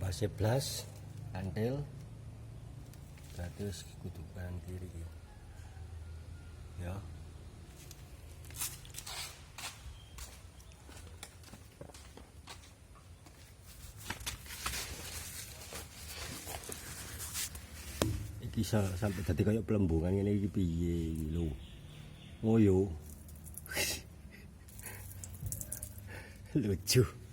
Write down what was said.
Ampasnya blas, kantil, terus kudu kanan kiri ya. Iki sampai tadi kayak pelembungan ini iki piye iki lho. Ngoyo. Lucu.